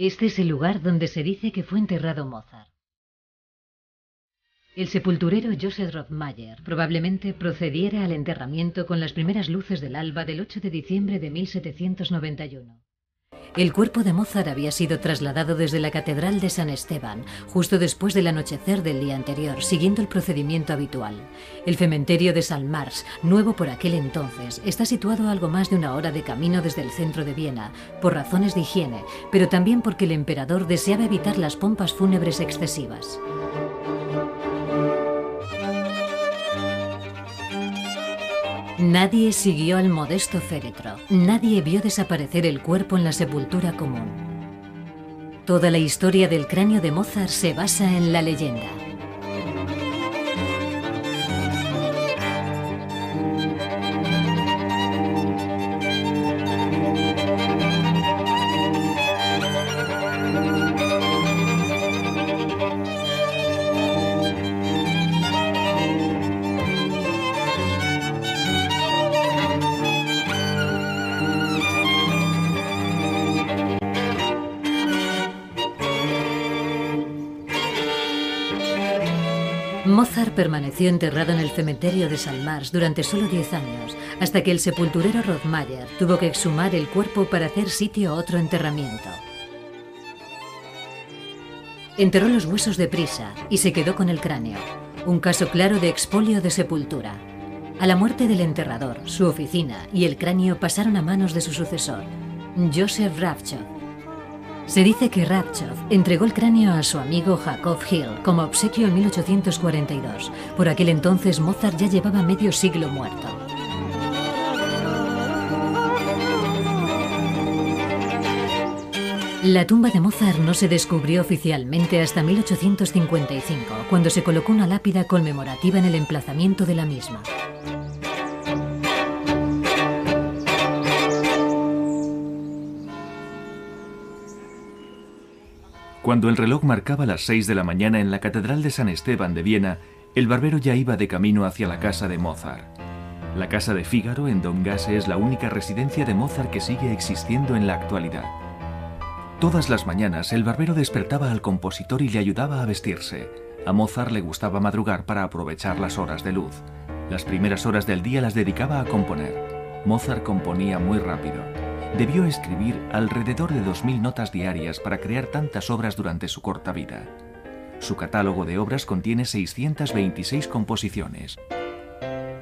Este es el lugar donde se dice que fue enterrado Mozart. El sepulturero Joseph Rothmayer probablemente procediera al enterramiento con las primeras luces del alba del 8 de diciembre de 1791. El cuerpo de Mozart había sido trasladado desde la Catedral de San Esteban, justo después del anochecer del día anterior, siguiendo el procedimiento habitual. El cementerio de St. Marx, nuevo por aquel entonces, está situado a algo más de una hora de camino desde el centro de Viena, por razones de higiene, pero también porque el emperador deseaba evitar las pompas fúnebres excesivas. Nadie siguió al modesto féretro, nadie vio desaparecer el cuerpo en la sepultura común. Toda la historia del cráneo de Mozart se basa en la leyenda. Mozart permaneció enterrado en el cementerio de St. Marx durante solo 10 años, hasta que el sepulturero Rothmayer tuvo que exhumar el cuerpo para hacer sitio a otro enterramiento. Enterró los huesos deprisa y se quedó con el cráneo, un caso claro de expolio de sepultura. A la muerte del enterrador, su oficina y el cráneo pasaron a manos de su sucesor, Joseph Ravchov. Se dice que Ravchov entregó el cráneo a su amigo Jacob Hill como obsequio en 1842. Por aquel entonces Mozart ya llevaba medio siglo muerto. La tumba de Mozart no se descubrió oficialmente hasta 1855, cuando se colocó una lápida conmemorativa en el emplazamiento de la misma. Cuando el reloj marcaba las 6 de la mañana en la Catedral de San Esteban de Viena, el barbero ya iba de camino hacia la casa de Mozart. La casa de Fígaro en Domgasse es la única residencia de Mozart que sigue existiendo en la actualidad. Todas las mañanas el barbero despertaba al compositor y le ayudaba a vestirse. A Mozart le gustaba madrugar para aprovechar las horas de luz. Las primeras horas del día las dedicaba a componer. Mozart componía muy rápido. Debió escribir alrededor de 2000 notas diarias para crear tantas obras durante su corta vida. Su catálogo de obras contiene 626 composiciones,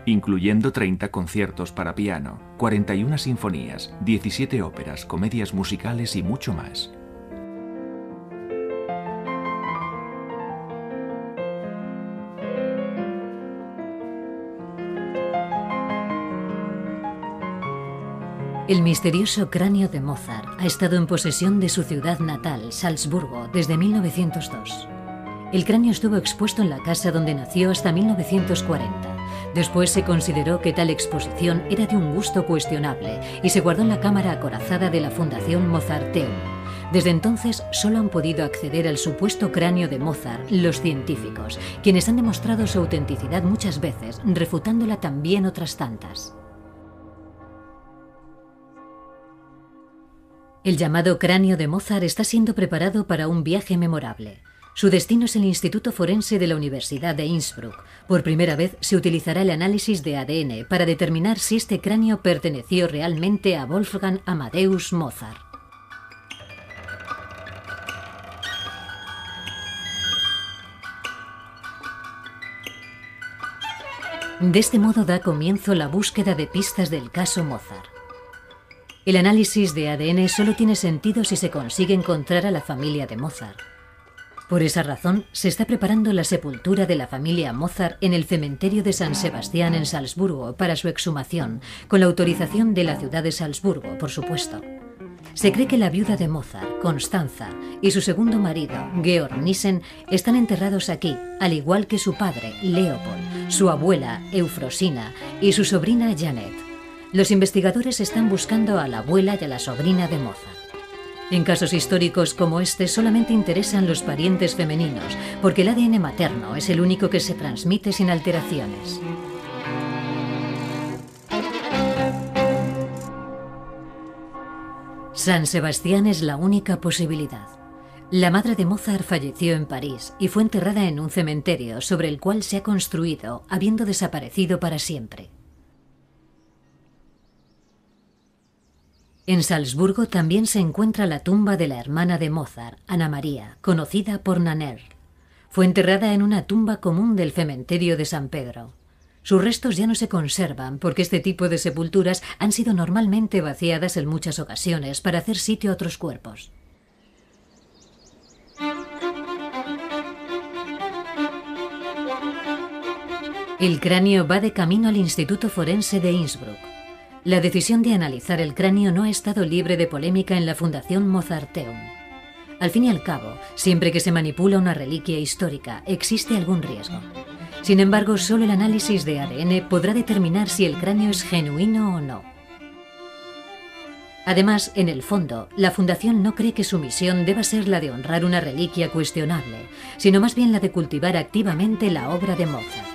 incluyendo 30 conciertos para piano, 41 sinfonías, 17 óperas, comedias musicales y mucho más. El misterioso cráneo de Mozart ha estado en posesión de su ciudad natal, Salzburgo, desde 1902. El cráneo estuvo expuesto en la casa donde nació hasta 1940. Después se consideró que tal exposición era de un gusto cuestionable y se guardó en la cámara acorazada de la Fundación Mozarteum. Desde entonces solo han podido acceder al supuesto cráneo de Mozart los científicos, quienes han demostrado su autenticidad muchas veces, refutándola también otras tantas. El llamado cráneo de Mozart está siendo preparado para un viaje memorable. Su destino es el Instituto Forense de la Universidad de Innsbruck. Por primera vez se utilizará el análisis de ADN para determinar si este cráneo perteneció realmente a Wolfgang Amadeus Mozart. De este modo da comienzo la búsqueda de pistas del caso Mozart. El análisis de ADN solo tiene sentido si se consigue encontrar a la familia de Mozart. Por esa razón, se está preparando la sepultura de la familia Mozart en el cementerio de San Sebastián en Salzburgo para su exhumación, con la autorización de la ciudad de Salzburgo, por supuesto. Se cree que la viuda de Mozart, Constanza, y su segundo marido, Georg Nissen, están enterrados aquí, al igual que su padre, Leopold, su abuela, Eufrosina, y su sobrina Janet. Los investigadores están buscando a la abuela y a la sobrina de Mozart. En casos históricos como este solamente interesan los parientes femeninos, porque el ADN materno es el único que se transmite sin alteraciones. San Sebastián es la única posibilidad. La madre de Mozart falleció en París y fue enterrada en un cementerio sobre el cual se ha construido, habiendo desaparecido para siempre. En Salzburgo también se encuentra la tumba de la hermana de Mozart, Ana María, conocida por Nannerl. Fue enterrada en una tumba común del cementerio de San Pedro. Sus restos ya no se conservan porque este tipo de sepulturas han sido normalmente vaciadas en muchas ocasiones para hacer sitio a otros cuerpos. El cráneo va de camino al Instituto Forense de Innsbruck. La decisión de analizar el cráneo no ha estado libre de polémica en la Fundación Mozarteum. Al fin y al cabo, siempre que se manipula una reliquia histórica, existe algún riesgo. Sin embargo, solo el análisis de ADN podrá determinar si el cráneo es genuino o no. Además, en el fondo, la Fundación no cree que su misión deba ser la de honrar una reliquia cuestionable, sino más bien la de cultivar activamente la obra de Mozart.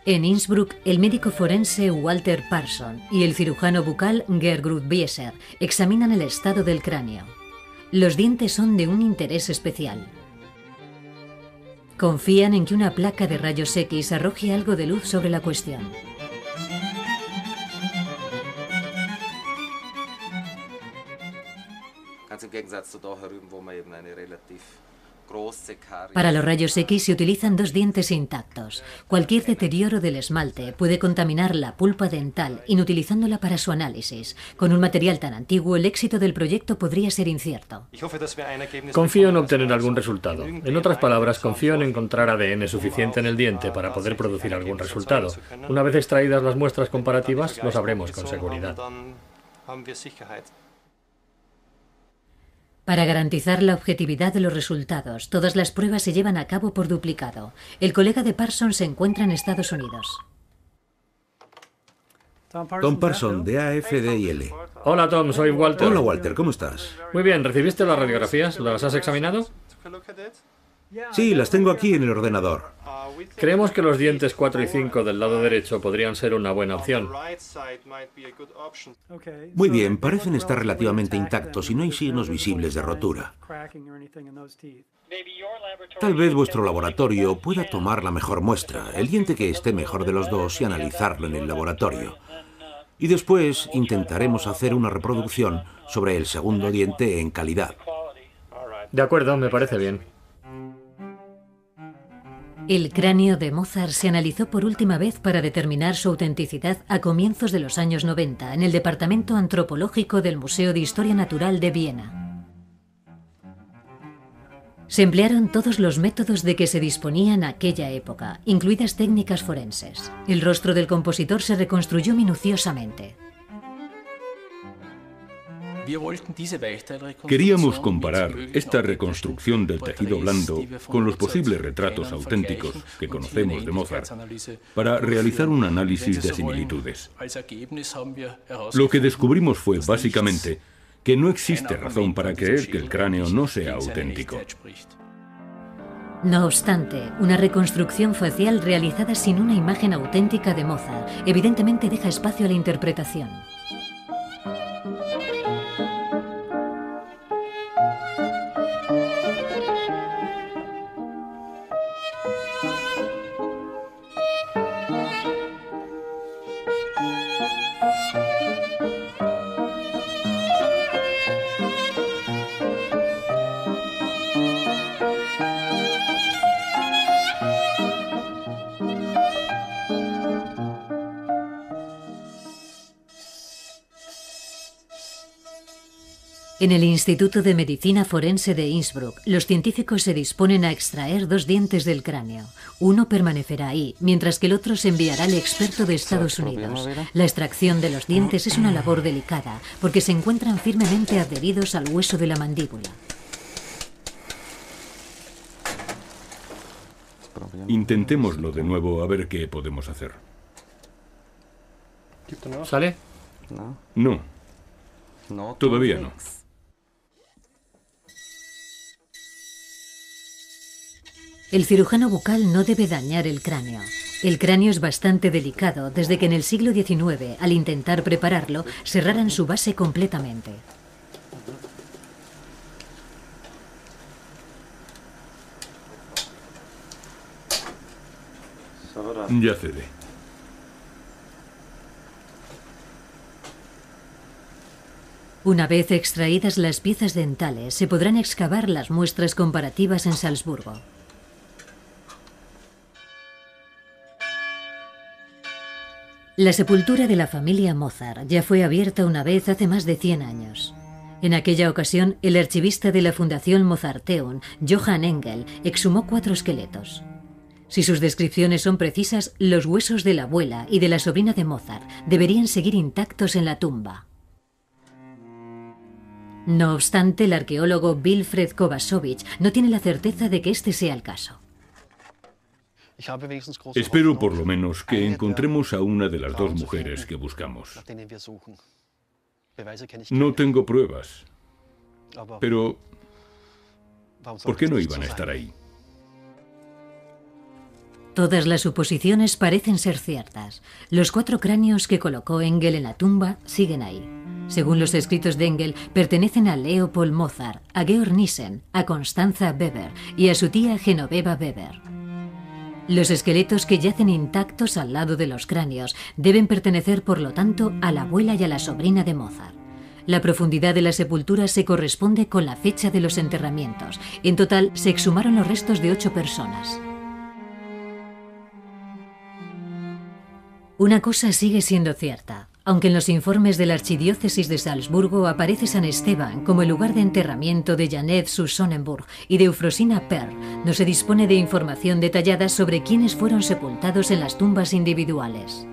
En Innsbruck, el médico forense Walter Parson y el cirujano bucal Gertrud Bieser examinan el estado del cráneo. Los dientes son de un interés especial. Confían en que una placa de rayos X arroje algo de luz sobre la cuestión. Para los rayos X se utilizan dos dientes intactos. Cualquier deterioro del esmalte puede contaminar la pulpa dental, inutilizándola para su análisis. Con un material tan antiguo, el éxito del proyecto podría ser incierto. Confío en obtener algún resultado. En otras palabras, confío en encontrar ADN suficiente en el diente para poder producir algún resultado. Una vez extraídas las muestras comparativas, lo sabremos con seguridad. Para garantizar la objetividad de los resultados, todas las pruebas se llevan a cabo por duplicado. El colega de Parson se encuentra en Estados Unidos. Tom Parson, de AFDIL. Hola Tom, soy Walter. Hola Walter, ¿cómo estás? Muy bien, ¿recibiste las radiografías? ¿Las has examinado? Sí, las tengo aquí en el ordenador. Creemos que los dientes 4 y 5 del lado derecho podrían ser una buena opción. Muy bien, parecen estar relativamente intactos y no hay signos visibles de rotura. Tal vez vuestro laboratorio pueda tomar la mejor muestra, el diente que esté mejor de los dos y analizarlo en el laboratorio. Y después intentaremos hacer una reproducción sobre el segundo diente en calidad. De acuerdo, me parece bien. El cráneo de Mozart se analizó por última vez para determinar su autenticidad a comienzos de los años 90 en el Departamento Antropológico del Museo de Historia Natural de Viena. Se emplearon todos los métodos de que se disponía en aquella época, incluidas técnicas forenses. El rostro del compositor se reconstruyó minuciosamente. Queríamos comparar esta reconstrucción del tejido blando con los posibles retratos auténticos que conocemos de Mozart para realizar un análisis de similitudes. Lo que descubrimos fue básicamente que no existe razón para creer que el cráneo no sea auténtico. No obstante, una reconstrucción facial realizada sin una imagen auténtica de Mozart evidentemente deja espacio a la interpretación. En el Instituto de Medicina Forense de Innsbruck, los científicos se disponen a extraer dos dientes del cráneo. Uno permanecerá ahí, mientras que el otro se enviará al experto de Estados Unidos. La extracción de los dientes es una labor delicada, porque se encuentran firmemente adheridos al hueso de la mandíbula. Intentémoslo de nuevo a ver qué podemos hacer. ¿Sale? No. Todavía no. El cirujano bucal no debe dañar el cráneo. El cráneo es bastante delicado desde que en el siglo XIX, al intentar prepararlo, cerraran su base completamente. Ya cede. Una vez extraídas las piezas dentales, se podrán excavar las muestras comparativas en Salzburgo. La sepultura de la familia Mozart ya fue abierta una vez hace más de 100 años. En aquella ocasión, el archivista de la Fundación Mozarteum, Johann Engel, exhumó 4 esqueletos. Si sus descripciones son precisas, los huesos de la abuela y de la sobrina de Mozart deberían seguir intactos en la tumba. No obstante, el arqueólogo Wilfred Kovačević no tiene la certeza de que este sea el caso. Espero por lo menos que encontremos a una de las 2 mujeres que buscamos. No tengo pruebas, pero ¿por qué no iban a estar ahí? Todas las suposiciones parecen ser ciertas. Los 4 cráneos que colocó Engel en la tumba siguen ahí. Según los escritos de Engel, pertenecen a Leopold Mozart, a Georg Nissen, a Constanza Weber y a su tía Genoveva Weber. Los esqueletos que yacen intactos al lado de los cráneos deben pertenecer, por lo tanto, a la abuela y a la sobrina de Mozart. La profundidad de la sepultura se corresponde con la fecha de los enterramientos. En total, se exhumaron los restos de 8 personas. Una cosa sigue siendo cierta. Aunque en los informes de la Archidiócesis de Salzburgo aparece San Esteban como el lugar de enterramiento de Janet zu Sonnenburg y de Eufrosina Perl, no se dispone de información detallada sobre quiénes fueron sepultados en las tumbas individuales.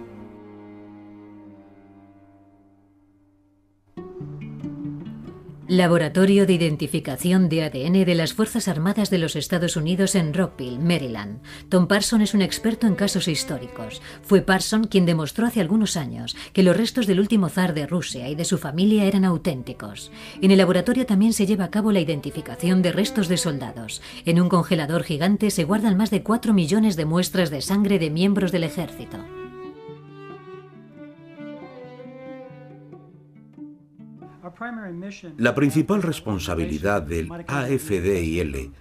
Laboratorio de Identificación de ADN de las Fuerzas Armadas de los Estados Unidos en Rockville, Maryland. Tom Parson es un experto en casos históricos. Fue Parson quien demostró hace algunos años que los restos del último zar de Rusia y de su familia eran auténticos. En el laboratorio también se lleva a cabo la identificación de restos de soldados. En un congelador gigante se guardan más de 4 millones de muestras de sangre de miembros del ejército. La principal responsabilidad del AFDIL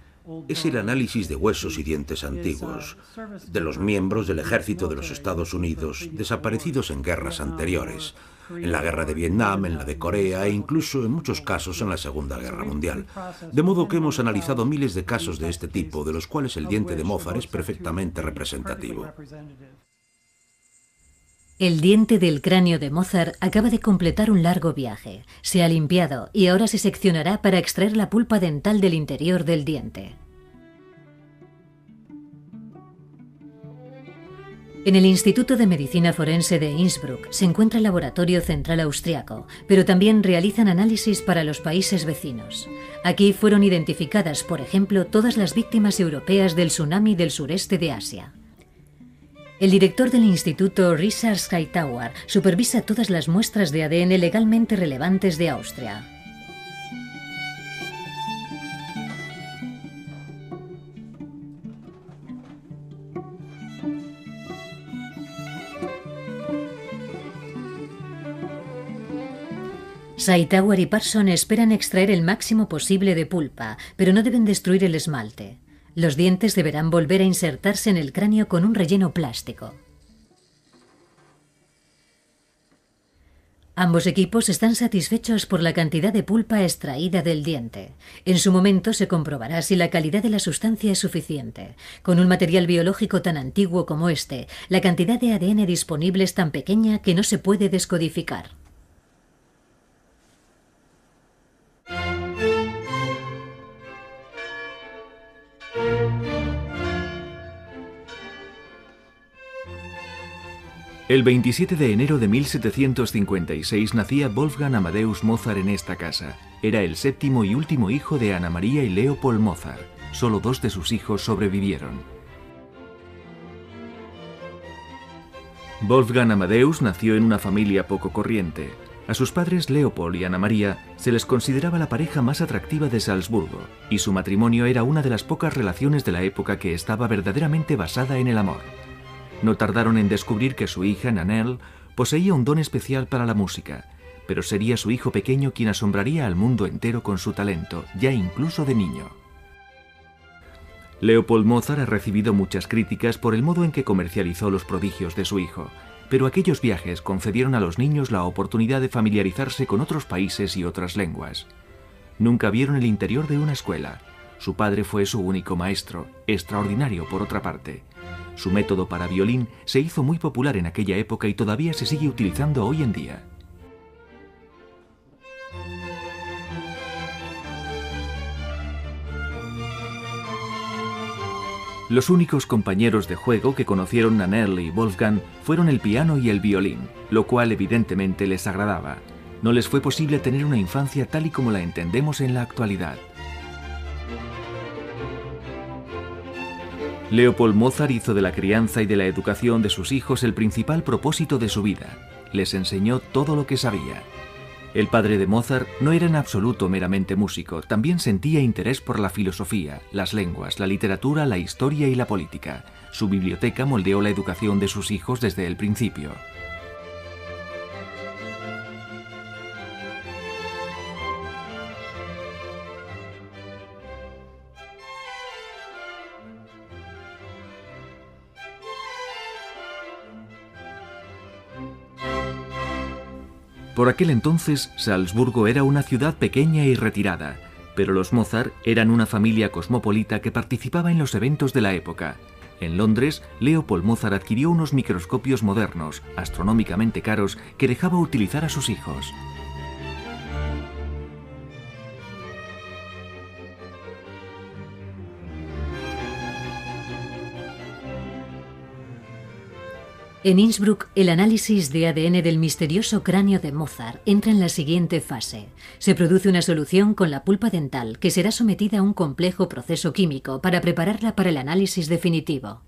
es el análisis de huesos y dientes antiguos, de los miembros del ejército de los Estados Unidos desaparecidos en guerras anteriores, en la guerra de Vietnam, en la de Corea e incluso en muchos casos en la Segunda Guerra Mundial. De modo que hemos analizado miles de casos de este tipo, de los cuales el diente de Mozart es perfectamente representativo. El diente del cráneo de Mozart acaba de completar un largo viaje. Se ha limpiado y ahora se seccionará para extraer la pulpa dental del interior del diente. En el Instituto de Medicina Forense de Innsbruck se encuentra el Laboratorio Central Austriaco, pero también realizan análisis para los países vecinos. Aquí fueron identificadas, por ejemplo, todas las víctimas europeas del tsunami del sureste de Asia. El director del instituto, Richard Hightower, supervisa todas las muestras de ADN legalmente relevantes de Austria. Hightower y Parson esperan extraer el máximo posible de pulpa, pero no deben destruir el esmalte. Los dientes deberán volver a insertarse en el cráneo con un relleno plástico. Ambos equipos están satisfechos por la cantidad de pulpa extraída del diente. En su momento se comprobará si la calidad de la sustancia es suficiente. Con un material biológico tan antiguo como este, la cantidad de ADN disponible es tan pequeña que no se puede descodificar. El 27 de enero de 1756 nacía Wolfgang Amadeus Mozart en esta casa. Era el 7º y último hijo de Ana María y Leopold Mozart. Solo 2 de sus hijos sobrevivieron. Wolfgang Amadeus nació en una familia poco corriente. A sus padres Leopold y Ana María se les consideraba la pareja más atractiva de Salzburgo, y su matrimonio era una de las pocas relaciones de la época que estaba verdaderamente basada en el amor. No tardaron en descubrir que su hija, Nannerl, poseía un don especial para la música, pero sería su hijo pequeño quien asombraría al mundo entero con su talento, ya incluso de niño. Leopold Mozart ha recibido muchas críticas por el modo en que comercializó los prodigios de su hijo, pero aquellos viajes concedieron a los niños la oportunidad de familiarizarse con otros países y otras lenguas. Nunca vieron el interior de una escuela. Su padre fue su único maestro, extraordinario por otra parte. Su método para violín se hizo muy popular en aquella época y todavía se sigue utilizando hoy en día. Los únicos compañeros de juego que conocieron Nannerl y Wolfgang fueron el piano y el violín, lo cual evidentemente les agradaba. No les fue posible tener una infancia tal y como la entendemos en la actualidad. Leopold Mozart hizo de la crianza y de la educación de sus hijos el principal propósito de su vida. Les enseñó todo lo que sabía. El padre de Mozart no era en absoluto meramente músico, también sentía interés por la filosofía, las lenguas, la literatura, la historia y la política. Su biblioteca moldeó la educación de sus hijos desde el principio. Por aquel entonces, Salzburgo era una ciudad pequeña y retirada, pero los Mozart eran una familia cosmopolita que participaba en los eventos de la época. En Londres, Leopold Mozart adquirió unos microscopios modernos, astronómicamente caros, que dejaba utilizar a sus hijos. En Innsbruck, el análisis de ADN del misterioso cráneo de Mozart entra en la siguiente fase. Se produce una solución con la pulpa dental que será sometida a un complejo proceso químico para prepararla para el análisis definitivo.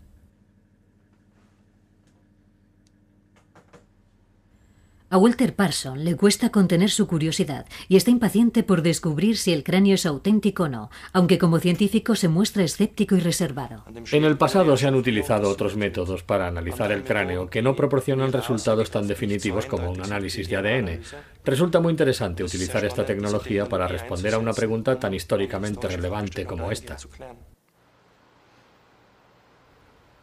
A Walter Parson le cuesta contener su curiosidad y está impaciente por descubrir si el cráneo es auténtico o no, aunque como científico se muestra escéptico y reservado. En el pasado se han utilizado otros métodos para analizar el cráneo que no proporcionan resultados tan definitivos como un análisis de ADN. Resulta muy interesante utilizar esta tecnología para responder a una pregunta tan históricamente relevante como esta.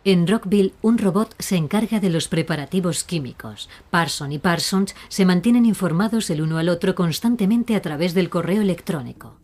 En Rockville, un robot se encarga de los preparativos químicos. Parson y Parsons se mantienen informados el uno al otro constantemente a través del correo electrónico.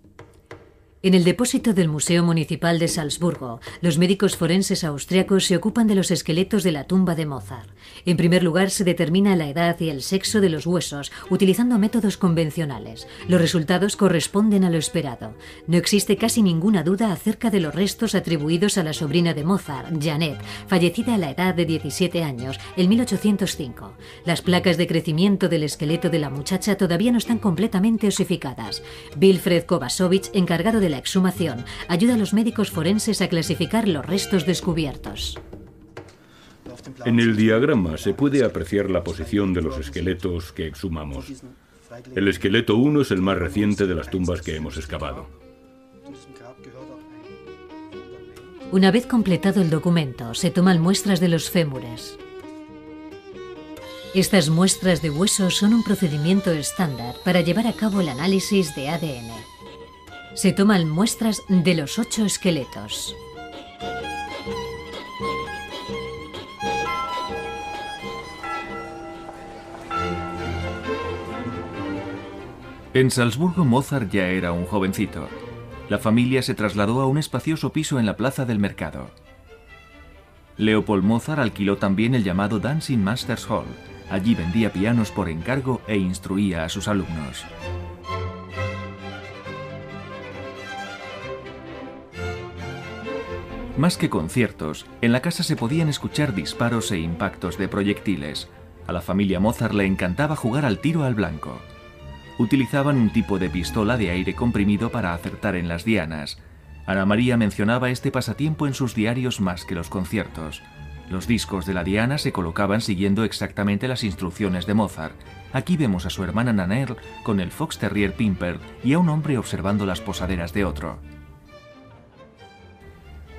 En el depósito del Museo Municipal de Salzburgo, los médicos forenses austriacos se ocupan de los esqueletos de la tumba de Mozart. En primer lugar, se determina la edad y el sexo de los huesos, utilizando métodos convencionales. Los resultados corresponden a lo esperado. No existe casi ninguna duda acerca de los restos atribuidos a la sobrina de Mozart, Jeanette, fallecida a la edad de 17 años, en 1805. Las placas de crecimiento del esqueleto de la muchacha todavía no están completamente osificadas. Wilfred Kovacevic, encargado de la exhumación, ayuda a los médicos forenses a clasificar los restos descubiertos. En el diagrama se puede apreciar la posición de los esqueletos que exhumamos. El esqueleto 1 es el más reciente de las tumbas que hemos excavado. Una vez completado el documento, se toman muestras de los fémures. Estas muestras de huesos son un procedimiento estándar para llevar a cabo el análisis de ADN. Se toman muestras de los 8 esqueletos. En Salzburgo, Mozart ya era un jovencito. La familia se trasladó a un espacioso piso en la plaza del mercado. Leopold Mozart alquiló también el llamado Dancing Masters Hall. Allí vendía pianos por encargo e instruía a sus alumnos. Más que conciertos, en la casa se podían escuchar disparos e impactos de proyectiles. A la familia Mozart le encantaba jugar al tiro al blanco. Utilizaban un tipo de pistola de aire comprimido para acertar en las dianas. Ana María mencionaba este pasatiempo en sus diarios más que los conciertos. Los discos de la diana se colocaban siguiendo exactamente las instrucciones de Mozart. Aquí vemos a su hermana Nannerl con el Fox Terrier Pimper y a un hombre observando las posaderas de otro.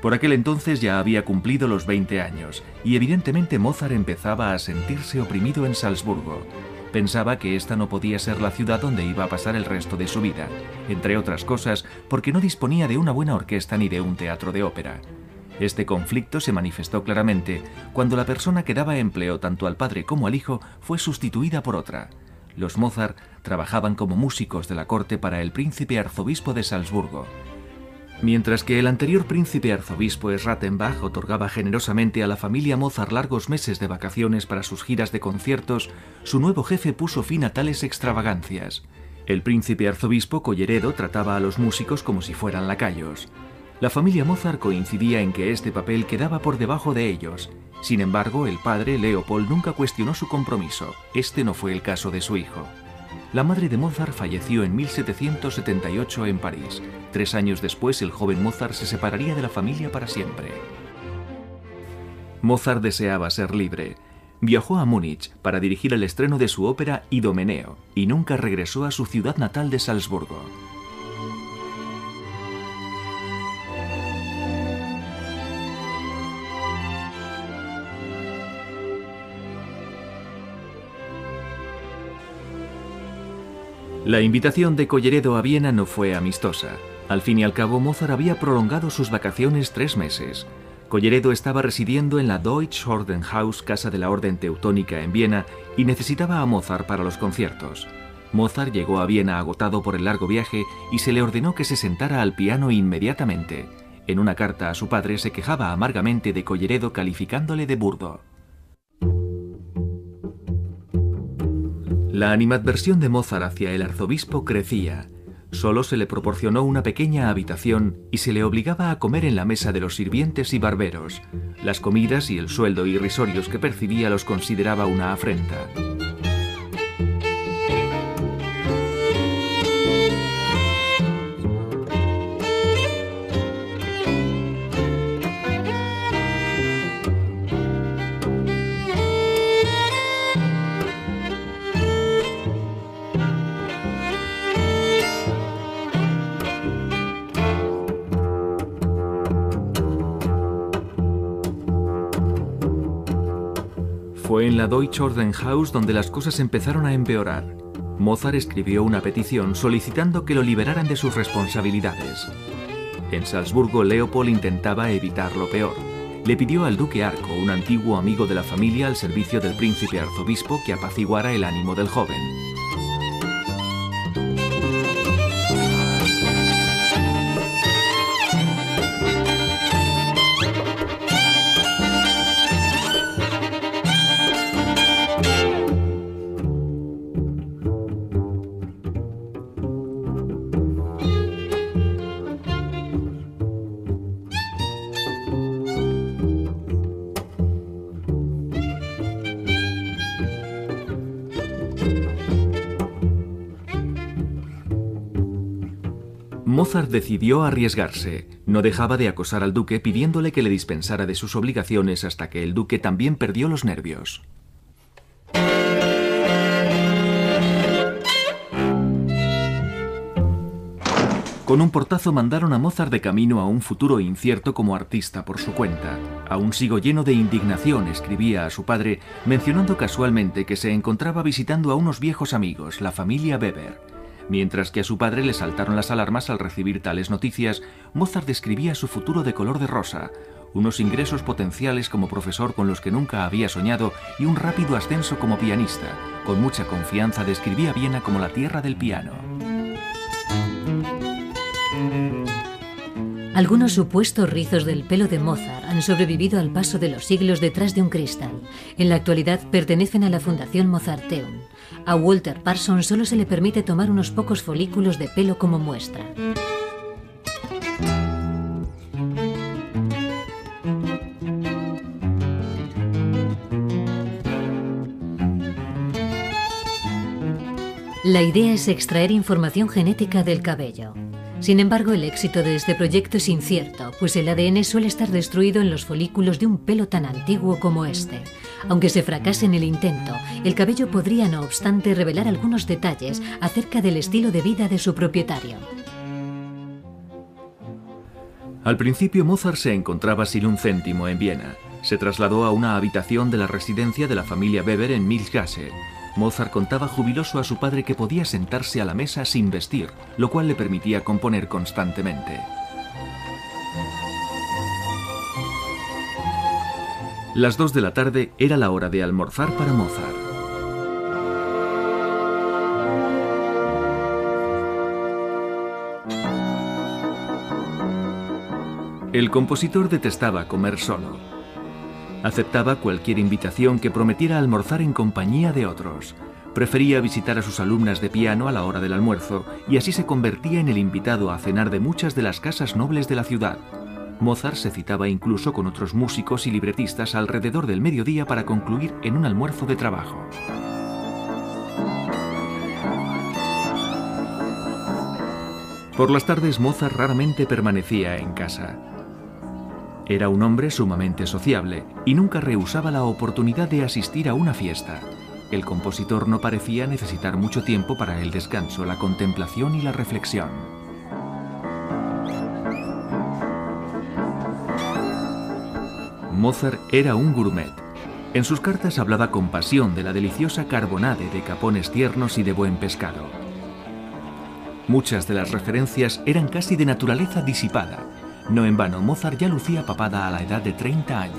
Por aquel entonces ya había cumplido los 20 años y evidentemente Mozart empezaba a sentirse oprimido en Salzburgo. Pensaba que esta no podía ser la ciudad donde iba a pasar el resto de su vida, entre otras cosas porque no disponía de una buena orquesta ni de un teatro de ópera. Este conflicto se manifestó claramente cuando la persona que daba empleo tanto al padre como al hijo fue sustituida por otra. Los Mozart trabajaban como músicos de la corte para el príncipe arzobispo de Salzburgo. Mientras que el anterior príncipe arzobispo Rattenbach otorgaba generosamente a la familia Mozart largos meses de vacaciones para sus giras de conciertos, su nuevo jefe puso fin a tales extravagancias. El príncipe arzobispo Colleredo trataba a los músicos como si fueran lacayos. La familia Mozart coincidía en que este papel quedaba por debajo de ellos. Sin embargo, el padre, Leopold, nunca cuestionó su compromiso. Este no fue el caso de su hijo. La madre de Mozart falleció en 1778 en París. 3 años después, el joven Mozart se separaría de la familia para siempre. Mozart deseaba ser libre. Viajó a Múnich para dirigir el estreno de su ópera Idomeneo y nunca regresó a su ciudad natal de Salzburgo. La invitación de Colleredo a Viena no fue amistosa. Al fin y al cabo, Mozart había prolongado sus vacaciones 3 meses. Colleredo estaba residiendo en la Deutsche Ordenhaus, casa de la Orden Teutónica en Viena, y necesitaba a Mozart para los conciertos. Mozart llegó a Viena agotado por el largo viaje y se le ordenó que se sentara al piano inmediatamente. En una carta a su padre se quejaba amargamente de Colleredo calificándole de burdo. La animadversión de Mozart hacia el arzobispo crecía. Solo se le proporcionó una pequeña habitación y se le obligaba a comer en la mesa de los sirvientes y barberos. Las comidas y el sueldo irrisorios que percibía los consideraba una afrenta. Fue en la Deutsche Ordenhaus donde las cosas empezaron a empeorar. Mozart escribió una petición solicitando que lo liberaran de sus responsabilidades. En Salzburgo, Leopold intentaba evitar lo peor. Le pidió al duque Arco, un antiguo amigo de la familia al servicio del príncipe arzobispo, que apaciguara el ánimo del joven. Mozart decidió arriesgarse. No dejaba de acosar al duque pidiéndole que le dispensara de sus obligaciones hasta que el duque también perdió los nervios. Con un portazo mandaron a Mozart de camino a un futuro incierto como artista por su cuenta. Aún sigo lleno de indignación, escribía a su padre, mencionando casualmente que se encontraba visitando a unos viejos amigos, la familia Weber. Mientras que a su padre le saltaron las alarmas al recibir tales noticias, Mozart describía su futuro de color de rosa, unos ingresos potenciales como profesor con los que nunca había soñado y un rápido ascenso como pianista. Con mucha confianza describía Viena como la tierra del piano. Algunos supuestos rizos del pelo de Mozart han sobrevivido al paso de los siglos detrás de un cristal. En la actualidad pertenecen a la Fundación Mozarteum. A Walter Parsons solo se le permite tomar unos pocos folículos de pelo como muestra. La idea es extraer información genética del cabello. Sin embargo, el éxito de este proyecto es incierto, pues el ADN suele estar destruido en los folículos de un pelo tan antiguo como este. Aunque se fracase en el intento, el cabello podría, no obstante, revelar algunos detalles acerca del estilo de vida de su propietario. Al principio Mozart se encontraba sin un céntimo en Viena. Se trasladó a una habitación de la residencia de la familia Weber en Milchgasse. Mozart contaba jubiloso a su padre que podía sentarse a la mesa sin vestir, lo cual le permitía componer constantemente. Las 2 de la tarde era la hora de almorzar para Mozart. El compositor detestaba comer solo. Aceptaba cualquier invitación que prometiera almorzar en compañía de otros. Prefería visitar a sus alumnas de piano a la hora del almuerzo y así se convertía en el invitado a cenar de muchas de las casas nobles de la ciudad. Mozart se citaba incluso con otros músicos y libretistas alrededor del mediodía para concluir en un almuerzo de trabajo. Por las tardes Mozart raramente permanecía en casa. Era un hombre sumamente sociable y nunca rehusaba la oportunidad de asistir a una fiesta. El compositor no parecía necesitar mucho tiempo para el descanso, la contemplación y la reflexión. Mozart era un gourmet. En sus cartas hablaba con pasión de la deliciosa carbonade, de capones tiernos y de buen pescado. Muchas de las referencias eran casi de naturaleza disipada. No en vano, Mozart ya lucía papada a la edad de 30 años.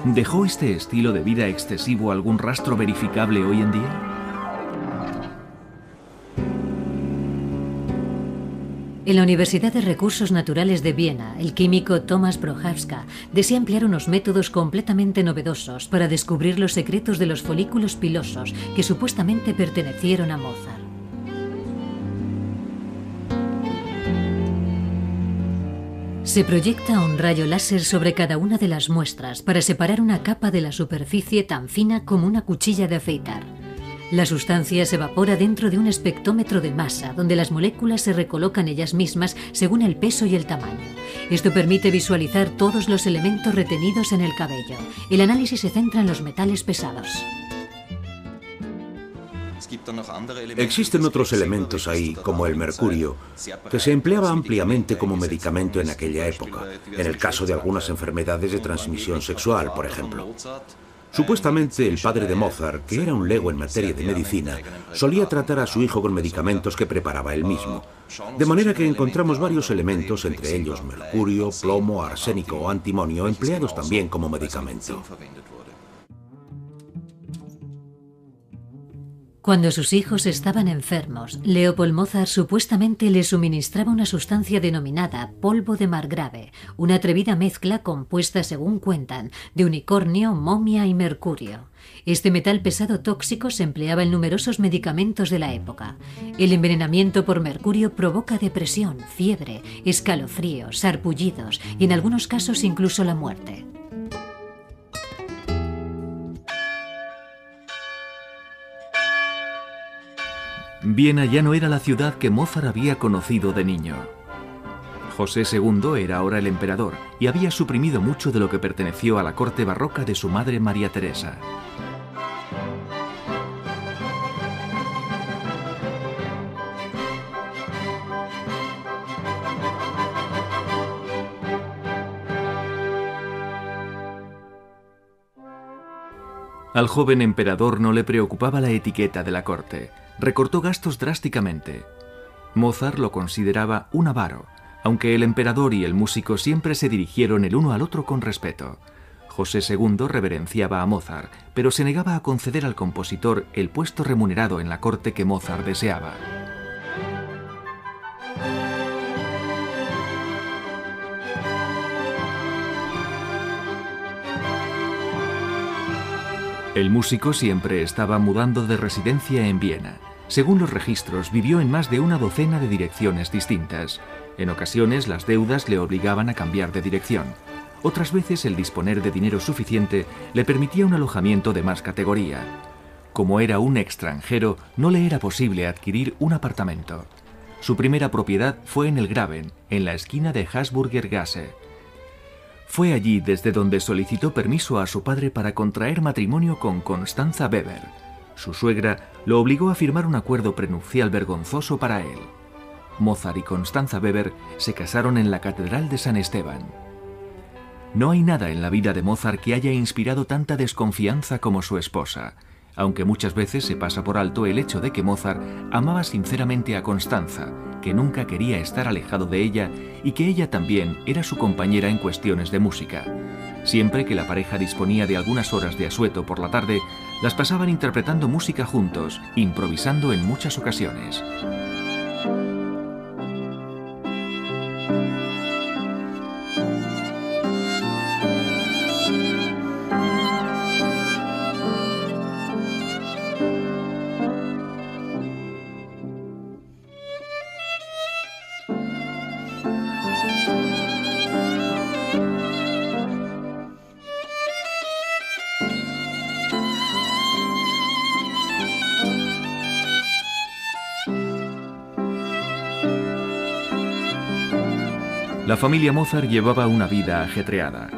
¿Dejó este estilo de vida excesivo algún rastro verificable hoy en día? En la Universidad de Recursos Naturales de Viena, el químico Thomas Prochaska desea emplear unos métodos completamente novedosos para descubrir los secretos de los folículos pilosos que supuestamente pertenecieron a Mozart. Se proyecta un rayo láser sobre cada una de las muestras para separar una capa de la superficie tan fina como una cuchilla de afeitar. La sustancia se evapora dentro de un espectrómetro de masa, donde las moléculas se recolocan ellas mismas según el peso y el tamaño. Esto permite visualizar todos los elementos retenidos en el cabello. El análisis se centra en los metales pesados. Existen otros elementos ahí, como el mercurio, que se empleaba ampliamente como medicamento en aquella época, en el caso de algunas enfermedades de transmisión sexual, por ejemplo. Supuestamente el padre de Mozart, que era un lego en materia de medicina, solía tratar a su hijo con medicamentos que preparaba él mismo. De manera que encontramos varios elementos, entre ellos mercurio, plomo, arsénico o antimonio, empleados también como medicamento. Cuando sus hijos estaban enfermos, Leopold Mozart supuestamente les suministraba una sustancia denominada polvo de margrave, una atrevida mezcla compuesta, según cuentan, de unicornio, momia y mercurio. Este metal pesado tóxico se empleaba en numerosos medicamentos de la época. El envenenamiento por mercurio provoca depresión, fiebre, escalofríos, sarpullidos y en algunos casos incluso la muerte. Viena ya no era la ciudad que Mozart había conocido de niño. José II era ahora el emperador y había suprimido mucho de lo que perteneció a la corte barroca de su madre María Teresa. Al joven emperador no le preocupaba la etiqueta de la corte. Recortó gastos drásticamente. Mozart lo consideraba un avaro, aunque el emperador y el músico siempre se dirigieron el uno al otro con respeto. José II reverenciaba a Mozart, pero se negaba a conceder al compositor el puesto remunerado en la corte que Mozart deseaba. El músico siempre estaba mudando de residencia en Viena. Según los registros, vivió en más de una docena de direcciones distintas. En ocasiones, las deudas le obligaban a cambiar de dirección. Otras veces, el disponer de dinero suficiente le permitía un alojamiento de más categoría. Como era un extranjero, no le era posible adquirir un apartamento. Su primera propiedad fue en el Graben, en la esquina de Habsburger Gasse. Fue allí desde donde solicitó permiso a su padre para contraer matrimonio con Constanza Weber. Su suegra lo obligó a firmar un acuerdo prenupcial vergonzoso para él. Mozart y Constanza Weber se casaron en la Catedral de San Esteban. No hay nada en la vida de Mozart que haya inspirado tanta desconfianza como su esposa, aunque muchas veces se pasa por alto el hecho de que Mozart amaba sinceramente a Constanza, que nunca quería estar alejado de ella y que ella también era su compañera en cuestiones de música. Siempre que la pareja disponía de algunas horas de asueto por la tarde, las pasaban interpretando música juntos, improvisando en muchas ocasiones. La familia Mozart llevaba una vida ajetreada.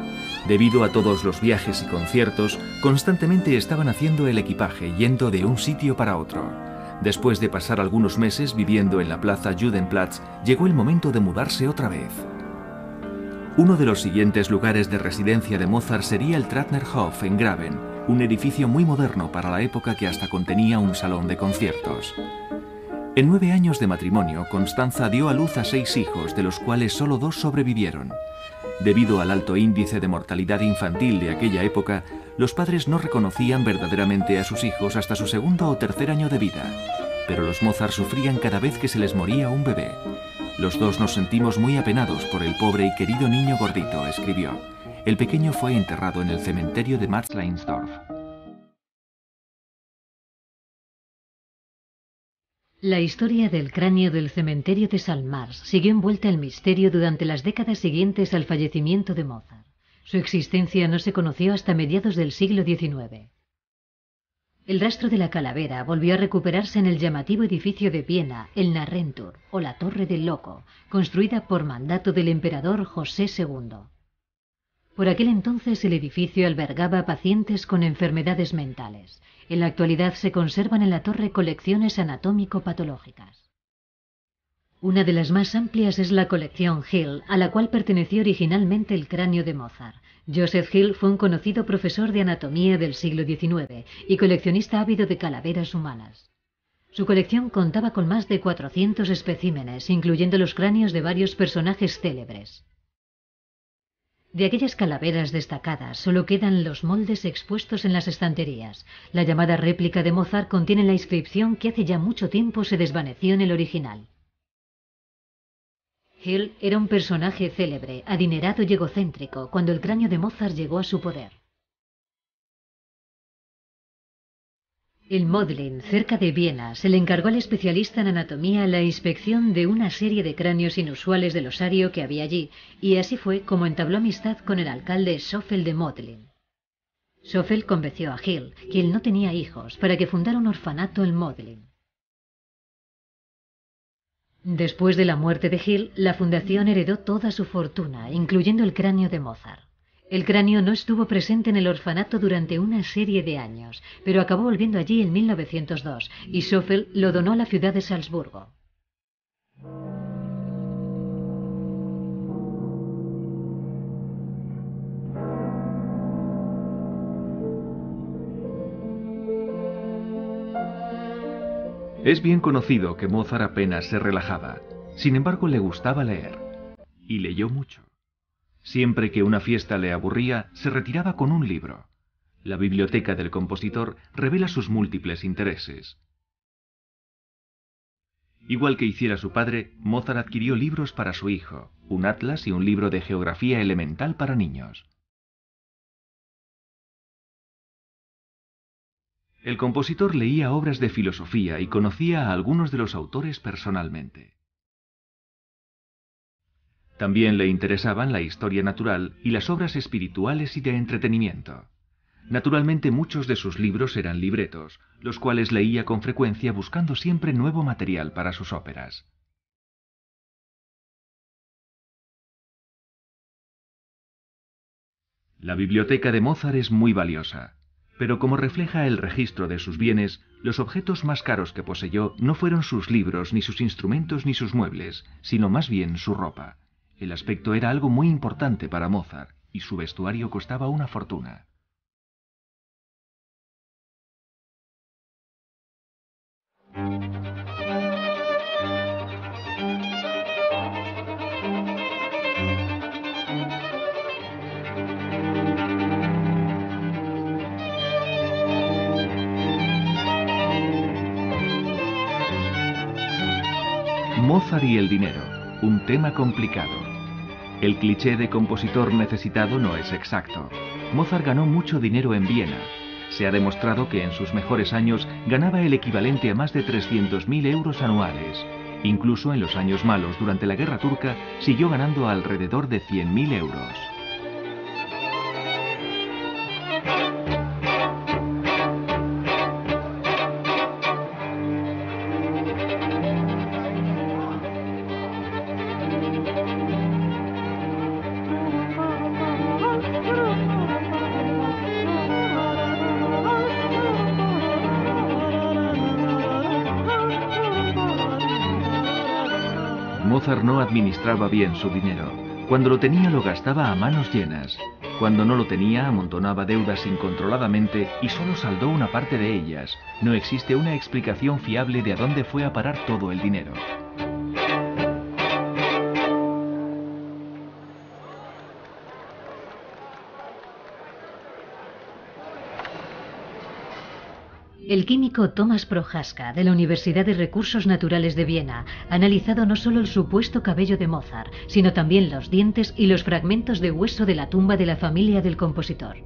Debido a todos los viajes y conciertos, constantemente estaban haciendo el equipaje, yendo de un sitio para otro. Después de pasar algunos meses viviendo en la plaza Judenplatz, llegó el momento de mudarse otra vez. Uno de los siguientes lugares de residencia de Mozart sería el Trattnerhof en Graben, un edificio muy moderno para la época que hasta contenía un salón de conciertos. En 9 años de matrimonio, Constanza dio a luz a 6 hijos, de los cuales solo 2 sobrevivieron. Debido al alto índice de mortalidad infantil de aquella época, los padres no reconocían verdaderamente a sus hijos hasta su segundo o tercer año de vida. Pero los Mozart sufrían cada vez que se les moría un bebé. Los dos nos sentimos muy apenados por el pobre y querido niño gordito, escribió. El pequeño fue enterrado en el cementerio de Matzleinsdorf. La historia del cráneo del cementerio de Salmars siguió envuelta en misterio durante las décadas siguientes al fallecimiento de Mozart. Su existencia no se conoció hasta mediados del siglo XIX. El rastro de la calavera volvió a recuperarse en el llamativo edificio de Viena, el Narrenturm, o la Torre del Loco, construida por mandato del emperador José II. Por aquel entonces el edificio albergaba pacientes con enfermedades mentales. En la actualidad se conservan en la torre colecciones anatómico-patológicas. Una de las más amplias es la colección Hill, a la cual perteneció originalmente el cráneo de Mozart. Joseph Hill fue un conocido profesor de anatomía del siglo XIX y coleccionista ávido de calaveras humanas. Su colección contaba con más de 400 especímenes, incluyendo los cráneos de varios personajes célebres. De aquellas calaveras destacadas solo quedan los moldes expuestos en las estanterías. La llamada réplica de Mozart contiene la inscripción que hace ya mucho tiempo se desvaneció en el original. Hill era un personaje célebre, adinerado y egocéntrico cuando el cráneo de Mozart llegó a su poder. En Modlin, cerca de Viena, se le encargó al especialista en anatomía la inspección de una serie de cráneos inusuales del osario que había allí, y así fue como entabló amistad con el alcalde Söffel de Modlin. Söffel convenció a Hill, quien no tenía hijos, para que fundara un orfanato en Modlin. Después de la muerte de Hill, la fundación heredó toda su fortuna, incluyendo el cráneo de Mozart. El cráneo no estuvo presente en el orfanato durante una serie de años, pero acabó volviendo allí en 1902, y Söffel lo donó a la ciudad de Salzburgo. Es bien conocido que Mozart apenas se relajaba. Sin embargo, le gustaba leer. Y leyó mucho. Siempre que una fiesta le aburría, se retiraba con un libro. La biblioteca del compositor revela sus múltiples intereses. Igual que hiciera su padre, Mozart adquirió libros para su hijo, un atlas y un libro de geografía elemental para niños. El compositor leía obras de filosofía y conocía a algunos de los autores personalmente. También le interesaban la historia natural y las obras espirituales y de entretenimiento. Naturalmente muchos de sus libros eran libretos, los cuales leía con frecuencia buscando siempre nuevo material para sus óperas. La biblioteca de Mozart es muy valiosa, pero como refleja el registro de sus bienes, los objetos más caros que poseyó no fueron sus libros, ni sus instrumentos, ni sus muebles, sino más bien su ropa. El aspecto era algo muy importante para Mozart, y su vestuario costaba una fortuna. Mozart y el dinero, un tema complicado. El cliché de compositor necesitado no es exacto. Mozart ganó mucho dinero en Viena. Se ha demostrado que en sus mejores años ganaba el equivalente a más de 300.000 euros anuales. Incluso en los años malos, durante la Guerra Turca, siguió ganando alrededor de 100.000 euros. Mozart no administraba bien su dinero. Cuando lo tenía lo gastaba a manos llenas. Cuando no lo tenía amontonaba deudas incontroladamente y solo saldó una parte de ellas. No existe una explicación fiable de a dónde fue a parar todo el dinero. El químico Thomas Prohaska, de la Universidad de Recursos Naturales de Viena, ha analizado no solo el supuesto cabello de Mozart, sino también los dientes y los fragmentos de hueso de la tumba de la familia del compositor.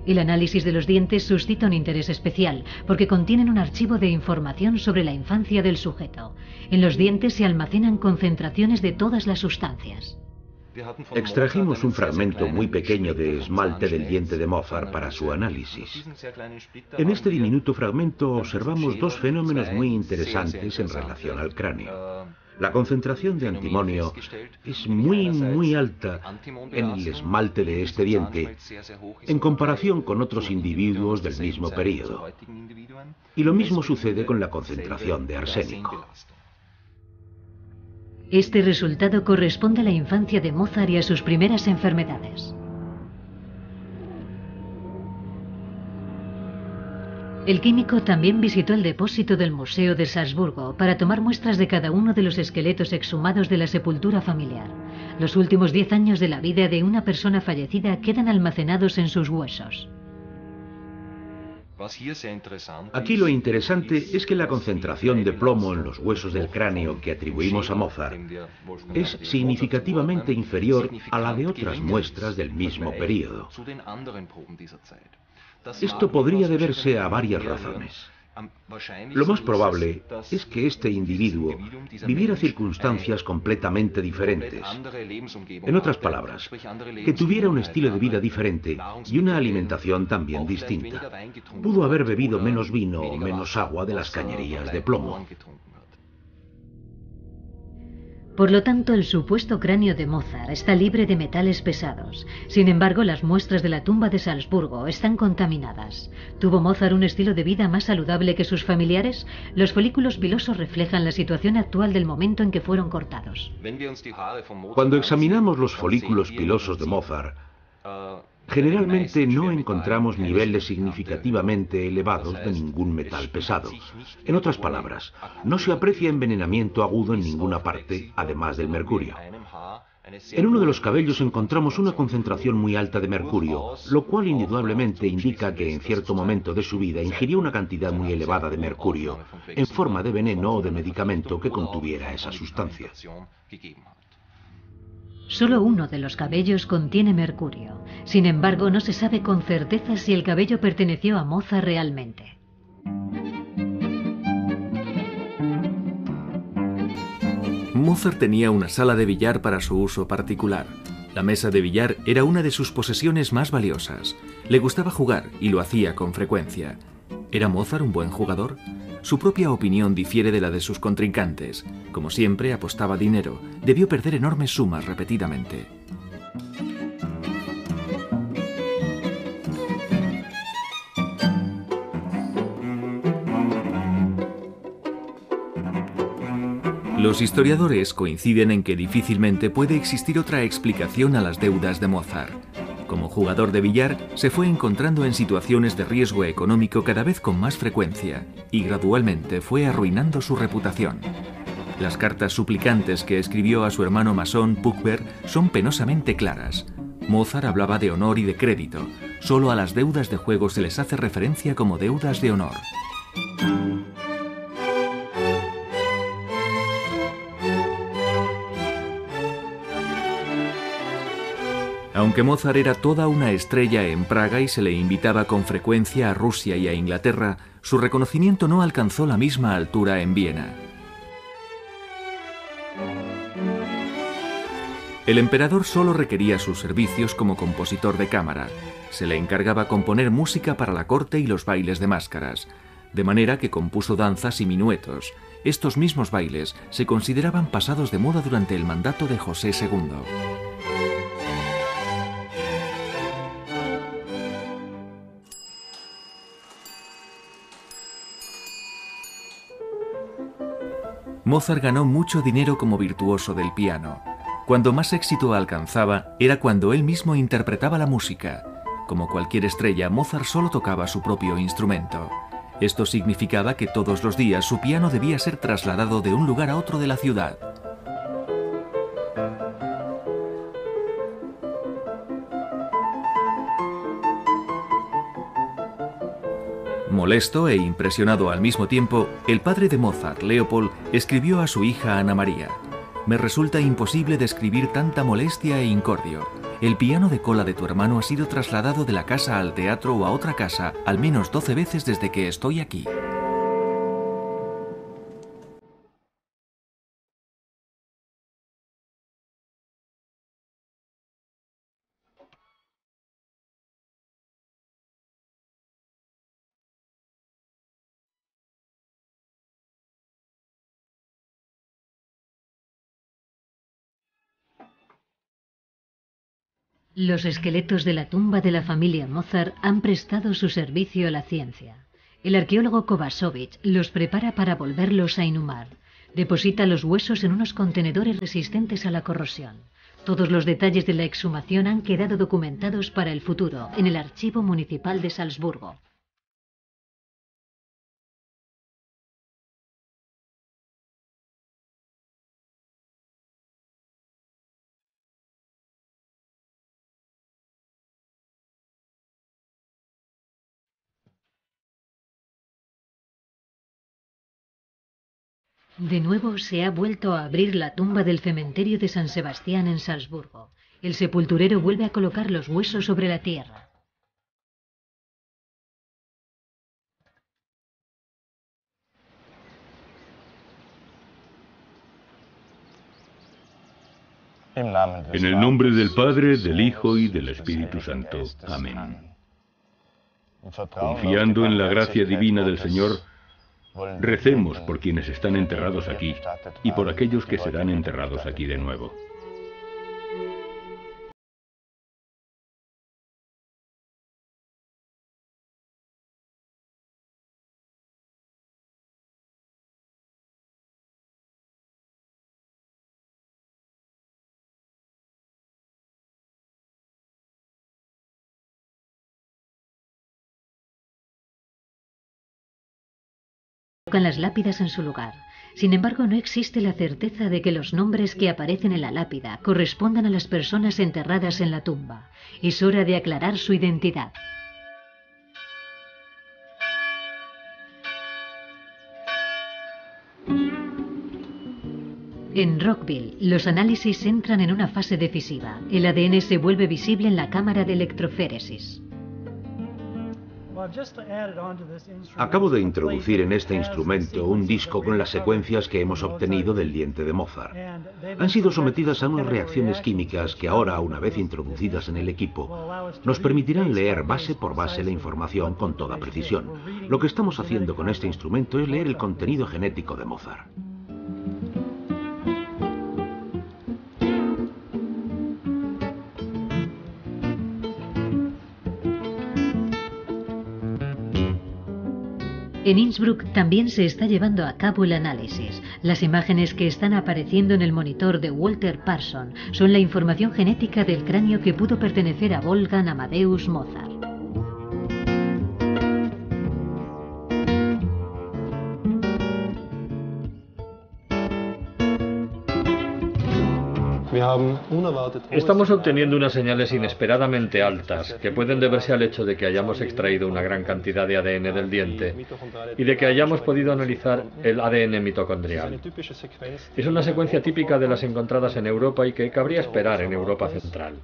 El análisis de los dientes suscita un interés especial, porque contienen un archivo de información sobre la infancia del sujeto. En los dientes se almacenan concentraciones de todas las sustancias. Extrajimos un fragmento muy pequeño de esmalte del diente de Mozart para su análisis. En este diminuto fragmento observamos dos fenómenos muy interesantes en relación al cráneo. La concentración de antimonio es muy alta en el esmalte de este diente en comparación con otros individuos del mismo período. Y lo mismo sucede con la concentración de arsénico. Este resultado corresponde a la infancia de Mozart y a sus primeras enfermedades. El químico también visitó el depósito del Museo de Salzburgo para tomar muestras de cada uno de los esqueletos exhumados de la sepultura familiar. Los últimos 10 años de la vida de una persona fallecida quedan almacenados en sus huesos. Aquí lo interesante es que la concentración de plomo en los huesos del cráneo que atribuimos a Mozart es significativamente inferior a la de otras muestras del mismo período. Esto podría deberse a varias razones. Lo más probable es que este individuo viviera circunstancias completamente diferentes. En otras palabras, que tuviera un estilo de vida diferente y una alimentación también distinta. Pudo haber bebido menos vino o menos agua de las cañerías de plomo. Por lo tanto, el supuesto cráneo de Mozart está libre de metales pesados. Sin embargo, las muestras de la tumba de Salzburgo están contaminadas. ¿Tuvo Mozart un estilo de vida más saludable que sus familiares? Los folículos pilosos reflejan la situación actual del momento en que fueron cortados. Cuando examinamos los folículos pilosos de Mozart, generalmente no encontramos niveles significativamente elevados de ningún metal pesado. En otras palabras, no se aprecia envenenamiento agudo en ninguna parte, además del mercurio. En uno de los cabellos encontramos una concentración muy alta de mercurio, lo cual indudablemente indica que en cierto momento de su vida ingirió una cantidad muy elevada de mercurio, en forma de veneno o de medicamento que contuviera esa sustancia. Solo uno de los cabellos contiene mercurio. Sin embargo, no se sabe con certeza si el cabello perteneció a Mozart realmente. Mozart tenía una sala de billar para su uso particular. La mesa de billar era una de sus posesiones más valiosas. Le gustaba jugar y lo hacía con frecuencia. ¿Era Mozart un buen jugador? Su propia opinión difiere de la de sus contrincantes. Como siempre, apostaba dinero. Debió perder enormes sumas repetidamente. Los historiadores coinciden en que difícilmente puede existir otra explicación a las deudas de Mozart. Como jugador de billar, se fue encontrando en situaciones de riesgo económico cada vez con más frecuencia y gradualmente fue arruinando su reputación. Las cartas suplicantes que escribió a su hermano masón Puchberg son penosamente claras. Mozart hablaba de honor y de crédito. Solo a las deudas de juego se les hace referencia como deudas de honor. Aunque Mozart era toda una estrella en Praga y se le invitaba con frecuencia a Rusia y a Inglaterra, su reconocimiento no alcanzó la misma altura en Viena. El emperador solo requería sus servicios como compositor de cámara. Se le encargaba componer música para la corte y los bailes de máscaras, de manera que compuso danzas y minuetos. Estos mismos bailes se consideraban pasados de moda durante el mandato de José II. Mozart ganó mucho dinero como virtuoso del piano. Cuando más éxito alcanzaba era cuando él mismo interpretaba la música. Como cualquier estrella, Mozart solo tocaba su propio instrumento. Esto significaba que todos los días su piano debía ser trasladado de un lugar a otro de la ciudad. Molesto e impresionado al mismo tiempo, el padre de Mozart, Leopold, escribió a su hija Ana María: «Me resulta imposible describir tanta molestia e incordio. El piano de cola de tu hermano ha sido trasladado de la casa al teatro o a otra casa al menos 12 veces desde que estoy aquí». Los esqueletos de la tumba de la familia Mozart han prestado su servicio a la ciencia. El arqueólogo Kovačević los prepara para volverlos a inhumar. Deposita los huesos en unos contenedores resistentes a la corrosión. Todos los detalles de la exhumación han quedado documentados para el futuro en el Archivo Municipal de Salzburgo. De nuevo se ha vuelto a abrir la tumba del cementerio de San Sebastián en Salzburgo. El sepulturero vuelve a colocar los huesos sobre la tierra. En el nombre del Padre, del Hijo y del Espíritu Santo. Amén. Confiando en la gracia divina del Señor, recemos por quienes están enterrados aquí y por aquellos que serán enterrados aquí de nuevo. Colocan las lápidas en su lugar. Sin embargo, no existe la certeza de que los nombres que aparecen en la lápida correspondan a las personas enterradas en la tumba. Es hora de aclarar su identidad. En Rockville, los análisis entran en una fase decisiva. El ADN se vuelve visible en la cámara de electroféresis. Acabo de introducir en este instrumento un disco con las secuencias que hemos obtenido del diente de Mozart. Han sido sometidas a unas reacciones químicas que ahora, una vez introducidas en el equipo, nos permitirán leer base por base la información con toda precisión. Lo que estamos haciendo con este instrumento es leer el contenido genético de Mozart. En Innsbruck también se está llevando a cabo el análisis. Las imágenes que están apareciendo en el monitor de Walter Parson son la información genética del cráneo que pudo pertenecer a Wolfgang Amadeus Mozart. Estamos obteniendo unas señales inesperadamente altas que pueden deberse al hecho de que hayamos extraído una gran cantidad de ADN del diente y de que hayamos podido analizar el ADN mitocondrial. Es una secuencia típica de las encontradas en Europa y que cabría esperar en Europa Central.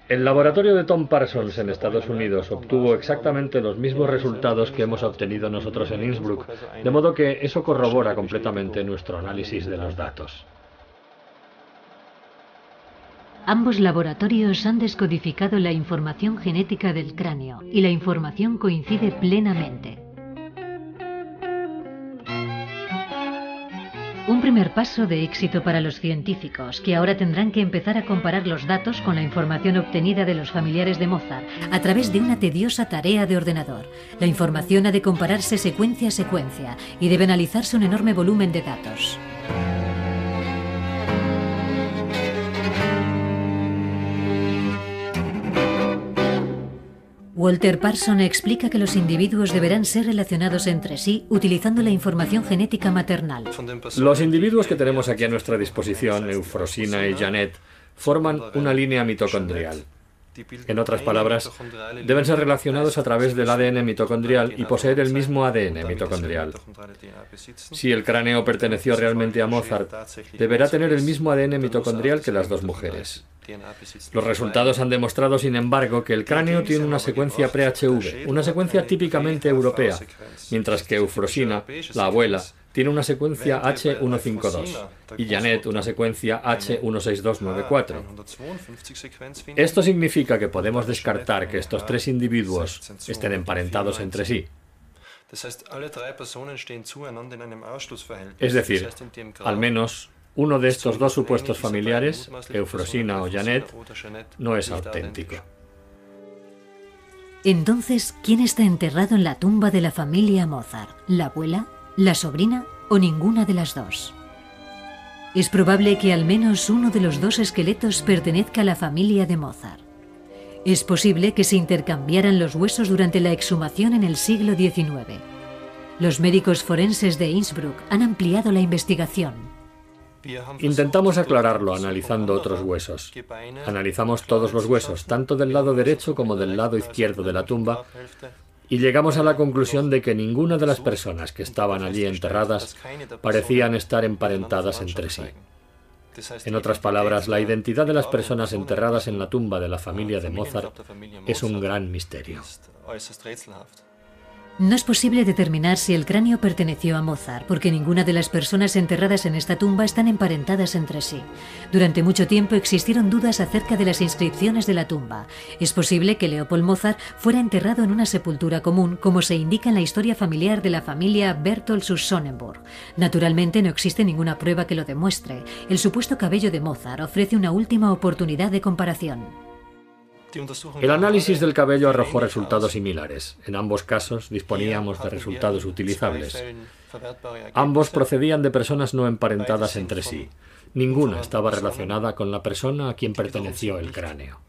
El laboratorio de Tom Parsons en Estados Unidos obtuvo exactamente los mismos resultados que hemos obtenido nosotros en Innsbruck, de modo que eso corrobora completamente nuestro análisis de los datos. Ambos laboratorios han descodificado la información genética del cráneo y la información coincide plenamente. Un primer paso de éxito para los científicos, que ahora tendrán que empezar a comparar los datos con la información obtenida de los familiares de Mozart a través de una tediosa tarea de ordenador. La información ha de compararse secuencia a secuencia y debe analizarse un enorme volumen de datos. Walter Parson explica que los individuos deberán ser relacionados entre sí utilizando la información genética maternal. Los individuos que tenemos aquí a nuestra disposición, Eufrosina y Janet, forman una línea mitocondrial. En otras palabras, deben ser relacionados a través del ADN mitocondrial y poseer el mismo ADN mitocondrial. Si el cráneo perteneció realmente a Mozart, deberá tener el mismo ADN mitocondrial que las dos mujeres. Los resultados han demostrado, sin embargo, que el cráneo tiene una secuencia pre-HV, una secuencia típicamente europea, mientras que Eufrosina, la abuela, tiene una secuencia H152 y Janet una secuencia H16294. Esto significa que podemos descartar que estos tres individuos estén emparentados entre sí. Es decir, al menos uno de estos dos supuestos familiares, Eufrosina o Janet, no es auténtico. Entonces, ¿quién está enterrado en la tumba de la familia Mozart? ¿La abuela, la sobrina o ninguna de las dos? Es probable que al menos uno de los dos esqueletos pertenezca a la familia de Mozart. Es posible que se intercambiaran los huesos durante la exhumación en el siglo XIX. Los médicos forenses de Innsbruck han ampliado la investigación. Intentamos aclararlo analizando otros huesos. Analizamos todos los huesos, tanto del lado derecho como del lado izquierdo de la tumba, y llegamos a la conclusión de que ninguna de las personas que estaban allí enterradas parecían estar emparentadas entre sí. En otras palabras, la identidad de las personas enterradas en la tumba de la familia de Mozart es un gran misterio. No es posible determinar si el cráneo perteneció a Mozart, porque ninguna de las personas enterradas en esta tumba están emparentadas entre sí. Durante mucho tiempo existieron dudas acerca de las inscripciones de la tumba. Es posible que Leopold Mozart fuera enterrado en una sepultura común, como se indica en la historia familiar de la familia Berthold zu Sonnenburg. Naturalmente no existe ninguna prueba que lo demuestre. El supuesto cabello de Mozart ofrece una última oportunidad de comparación. El análisis del cabello arrojó resultados similares. En ambos casos disponíamos de resultados utilizables. Ambos procedían de personas no emparentadas entre sí. Ninguna estaba relacionada con la persona a quien perteneció el cráneo.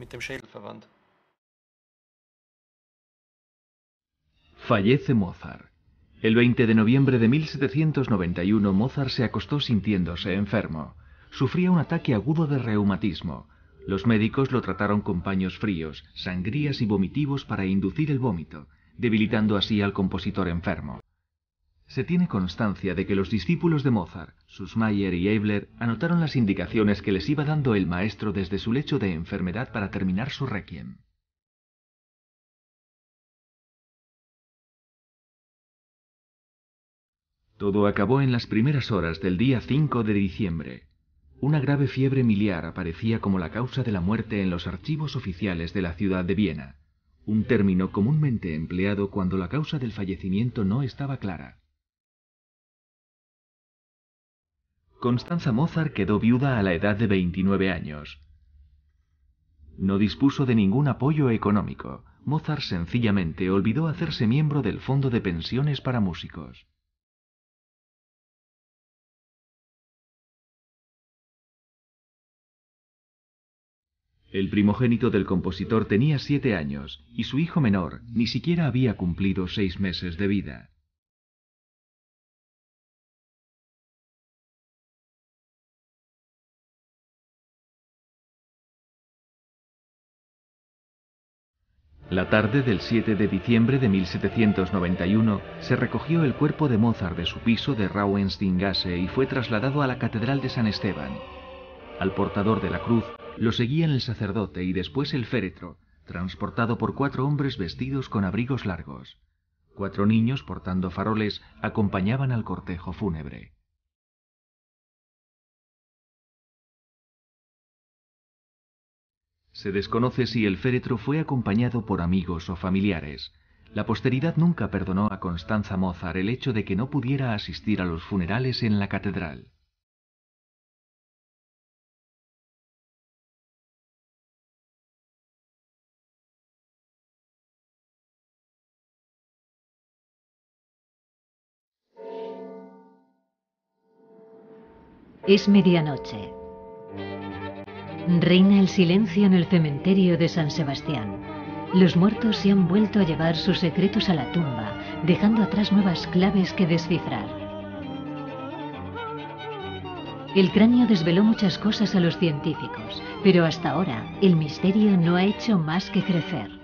Fallece Mozart. El 20 de noviembre de 1791 Mozart se acostó sintiéndose enfermo. Sufría un ataque agudo de reumatismo. Los médicos lo trataron con paños fríos, sangrías y vomitivos para inducir el vómito, debilitando así al compositor enfermo. Se tiene constancia de que los discípulos de Mozart, Süssmayer y Eibler, anotaron las indicaciones que les iba dando el maestro desde su lecho de enfermedad para terminar su requiem. Todo acabó en las primeras horas del día 5 de diciembre. Una grave fiebre miliar aparecía como la causa de la muerte en los archivos oficiales de la ciudad de Viena, un término comúnmente empleado cuando la causa del fallecimiento no estaba clara. Constanza Mozart quedó viuda a la edad de 29 años. No dispuso de ningún apoyo económico, Mozart sencillamente olvidó hacerse miembro del Fondo de Pensiones para Músicos. El primogénito del compositor tenía 7 años y su hijo menor ni siquiera había cumplido 6 meses de vida. La tarde del 7 de diciembre de 1791 se recogió el cuerpo de Mozart de su piso de Rauhensteingasse y fue trasladado a la Catedral de San Esteban. Al portador de la cruz lo seguían el sacerdote y después el féretro, transportado por 4 hombres vestidos con abrigos largos. 4 niños portando faroles acompañaban al cortejo fúnebre. Se desconoce si el féretro fue acompañado por amigos o familiares. La posteridad nunca perdonó a Constanza Mozart el hecho de que no pudiera asistir a los funerales en la catedral. Es medianoche. Reina el silencio en el cementerio de San Sebastián. Los muertos se han vuelto a llevar sus secretos a la tumba, dejando atrás nuevas claves que descifrar. El cráneo desveló muchas cosas a los científicos, pero hasta ahora el misterio no ha hecho más que crecer.